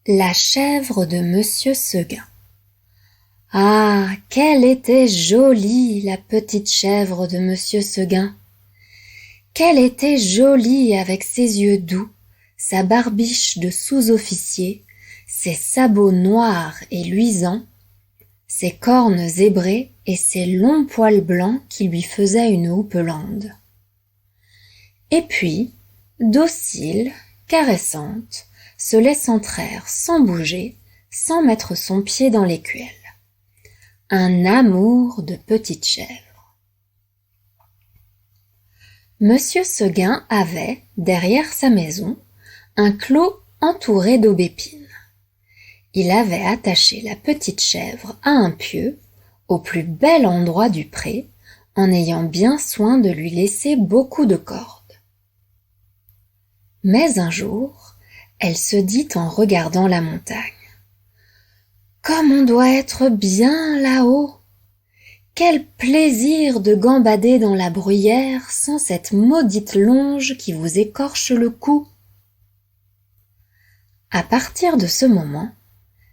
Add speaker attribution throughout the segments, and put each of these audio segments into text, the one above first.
Speaker 1: La chèvre de Monsieur Seguin. Ah, qu'elle était jolie, la petite chèvre de Monsieur Seguin! Qu'elle était jolie avec ses yeux doux, sa barbiche de sous-officier, ses sabots noirs et luisants, ses cornes zébrées et ses longs poils blancs qui lui faisaient une houppelande. Et puis, docile, caressante, se laissant traire sans bouger, sans mettre son pied dans l'écuelle. Un amour de petite chèvre. Monsieur Seguin avait, derrière sa maison, un clos entouré d'aubépines. Il avait attaché la petite chèvre à un pieu, au plus bel endroit du pré, en ayant bien soin de lui laisser beaucoup de cordes. Mais un jour, elle se dit en regardant la montagne. Comme on doit être bien là-haut! Quel plaisir de gambader dans la bruyère sans cette maudite longe qui vous écorche le cou! À partir de ce moment,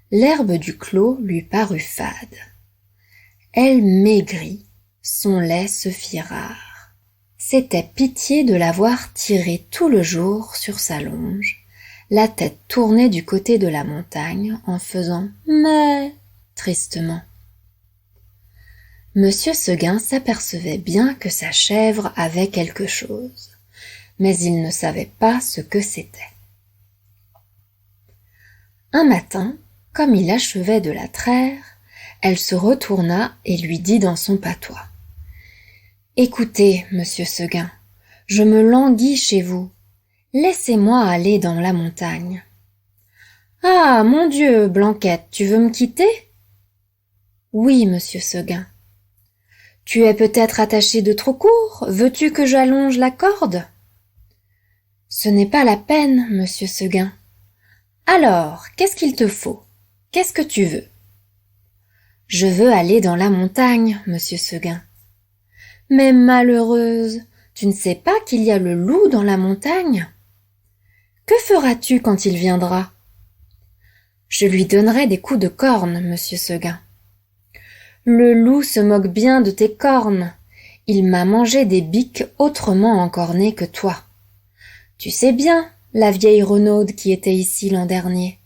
Speaker 1: l'herbe du clos lui parut fade. Elle maigrit, son lait se fit rare. C'était pitié de la voir tirer tout le jour sur sa longe, la tête tournée du côté de la montagne en faisant « mais » tristement. Monsieur Seguin s'apercevait bien que sa chèvre avait quelque chose, mais il ne savait pas ce que c'était. Un matin, comme il achevait de la traire, elle se retourna et lui dit dans son patois. « Écoutez, monsieur Seguin, je me languis chez vous. Laissez-moi aller dans la montagne. »« Ah, mon Dieu, Blanquette, tu veux me quitter ?»« Oui, monsieur Seguin. »« Tu es peut-être attaché de trop court, veux-tu que j'allonge la corde ?»« Ce n'est pas la peine, monsieur Seguin. »« Alors, qu'est-ce qu'il te faut ? Qu'est-ce que tu veux ?»« Je veux aller dans la montagne, monsieur Seguin. »« Mais malheureuse, tu ne sais pas qu'il y a le loup dans la montagne ? » Que feras-tu quand il viendra ? Je lui donnerai des coups de corne, monsieur Seguin. Le loup se moque bien de tes cornes. Il m'a mangé des biques autrement encornées que toi. Tu sais bien, la vieille renaude qui était ici l'an dernier.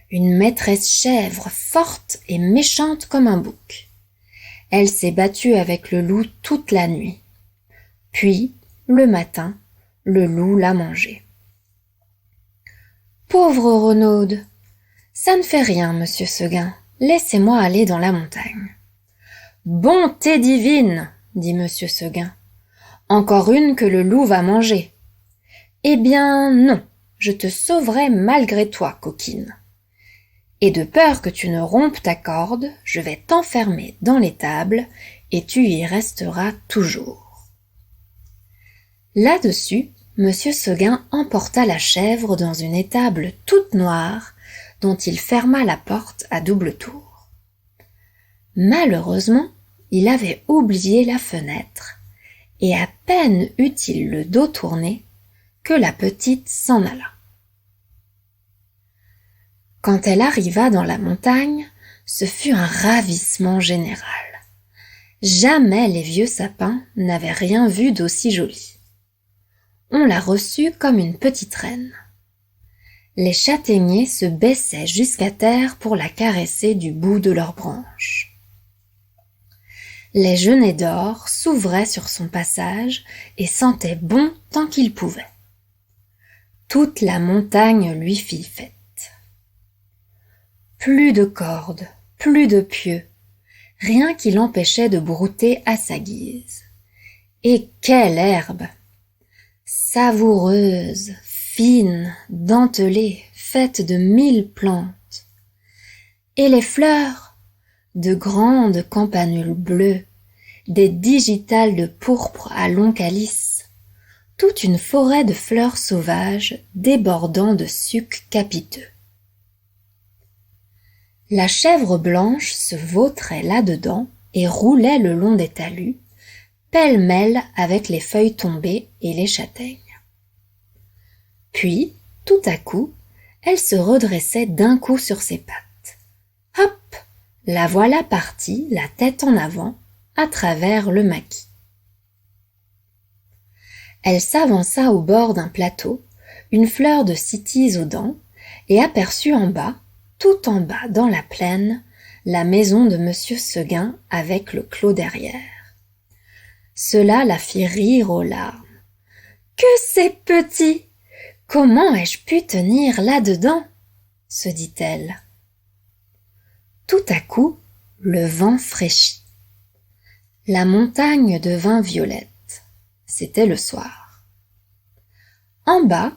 Speaker 1: Une maîtresse chèvre forte et méchante comme un bouc. Elle s'est battue avec le loup toute la nuit. Puis, le matin, le loup l'a mangée. Pauvre renaude! Ça ne fait rien, monsieur Seguin. Laissez-moi aller dans la montagne. Bonté divine! Dit monsieur Seguin. Encore une que le loup va manger. Eh bien, non, je te sauverai malgré toi, coquine. Et de peur que tu ne rompes ta corde, je vais t'enfermer dans l'étable et tu y resteras toujours. Là-dessus, Monsieur Seguin emporta la chèvre dans une étable toute noire, dont il ferma la porte à double tour. Malheureusement, il avait oublié la fenêtre, et à peine eut-il le dos tourné, que la petite s'en alla. Quand elle arriva dans la montagne, ce fut un ravissement général. Jamais les vieux sapins n'avaient rien vu d'aussi joli. On la reçut comme une petite reine. Les châtaigniers se baissaient jusqu'à terre pour la caresser du bout de leurs branches. Les genêts d'or s'ouvraient sur son passage et sentaient bon tant qu'ils pouvaient. Toute la montagne lui fit fête. Plus de cordes, plus de pieux, rien qui l'empêchait de brouter à sa guise. Et quelle herbe! Savoureuse, fine, dentelée, faite de 1000 plantes. Et les fleurs, de grandes campanules bleues, des digitales de pourpre à long calice, toute une forêt de fleurs sauvages débordant de sucs capiteux. La chèvre blanche se vautrait là-dedans et roulait le long des talus, pêle-mêle avec les feuilles tombées et les châtaignes. Puis, tout à coup, elle se redressait d'un coup sur ses pattes. Hop! La voilà partie, la tête en avant, à travers le maquis. Elle s'avança au bord d'un plateau, une fleur de cytise aux dents, et aperçut en bas, tout en bas dans la plaine, la maison de monsieur Seguin avec le clos derrière. Cela la fit rire aux larmes. « Que c'est petit! Comment ai-je pu tenir là-dedans ?» se dit-elle. Tout à coup, le vent fraîchit. La montagne devint violette. C'était le soir. En bas,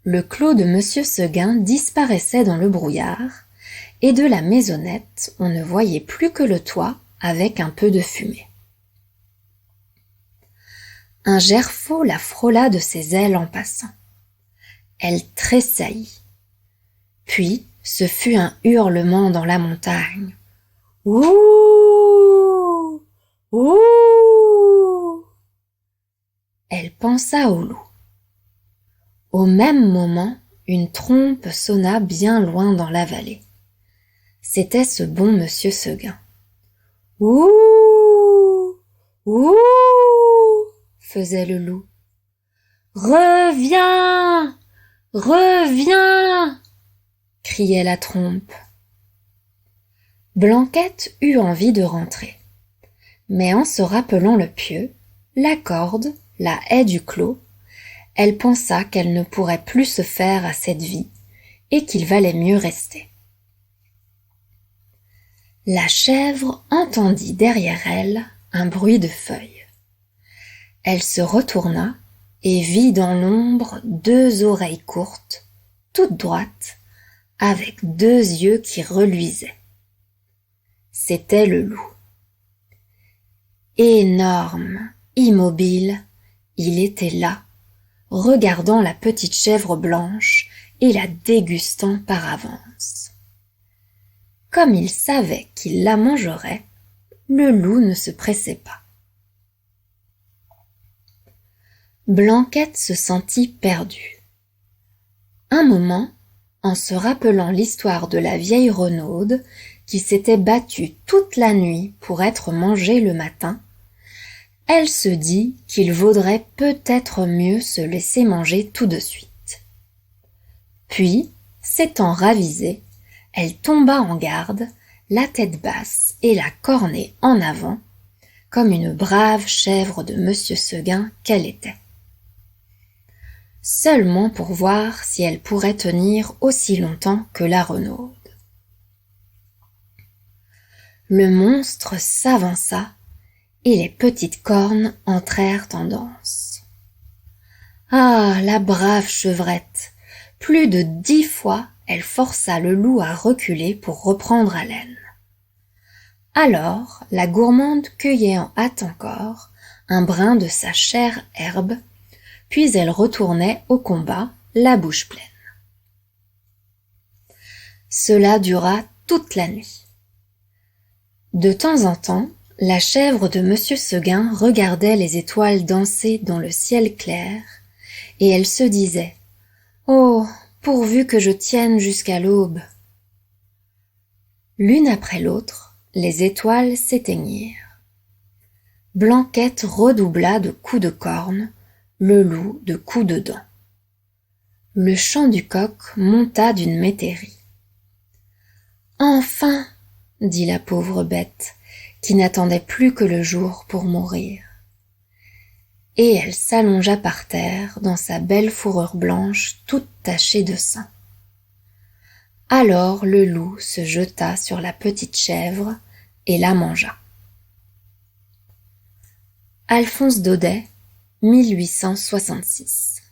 Speaker 1: le clos de monsieur Seguin disparaissait dans le brouillard, et de la maisonnette on ne voyait plus que le toit avec un peu de fumée. Un gerfaut la frôla de ses ailes en passant. Elle tressaillit. Puis ce fut un hurlement dans la montagne. « Ouh! Ouh !» Elle pensa au loup. Au même moment, une trompe sonna bien loin dans la vallée. C'était ce bon monsieur Seguin. « Ouh! Ouh !» faisait le loup. « Reviens! Reviens !» criait la trompe. Blanquette eut envie de rentrer. Mais en se rappelant le pieu, la corde, la haie du clos, elle pensa qu'elle ne pourrait plus se faire à cette vie et qu'il valait mieux rester. La chèvre entendit derrière elle un bruit de feuilles. Elle se retourna et vit dans l'ombre 2 oreilles courtes, toutes droites, avec 2 yeux qui reluisaient. C'était le loup. Énorme, immobile, il était là, regardant la petite chèvre blanche et la dégustant par avance. Comme il savait qu'il la mangerait, le loup ne se pressait pas. Blanquette se sentit perdue. Un moment, en se rappelant l'histoire de la vieille renaude qui s'était battue toute la nuit pour être mangée le matin, elle se dit qu'il vaudrait peut-être mieux se laisser manger tout de suite. Puis, s'étant ravisée, elle tomba en garde, la tête basse et la cornée en avant, comme une brave chèvre de monsieur Seguin qu'elle était. Seulement pour voir si elle pourrait tenir aussi longtemps que la renaude. Le monstre s'avança et les petites cornes entrèrent en danse. Ah, la brave chevrette! Plus de 10 fois, elle força le loup à reculer pour reprendre haleine. Alors, la gourmande cueillait en hâte encore un brin de sa chère herbe, puis elle retournait au combat, la bouche pleine. Cela dura toute la nuit. De temps en temps, la chèvre de monsieur Seguin regardait les étoiles danser dans le ciel clair, et elle se disait « Oh, pourvu que je tienne jusqu'à l'aube !» L'une après l'autre, les étoiles s'éteignirent. Blanquette redoubla de coups de corne, le loup de coups de dents. Le chant du coq monta d'une métairie. « Enfin !» dit la pauvre bête, qui n'attendait plus que le jour pour mourir. Et elle s'allongea par terre dans sa belle fourrure blanche toute tachée de sang. Alors le loup se jeta sur la petite chèvre et la mangea. Alphonse Daudet, 1866.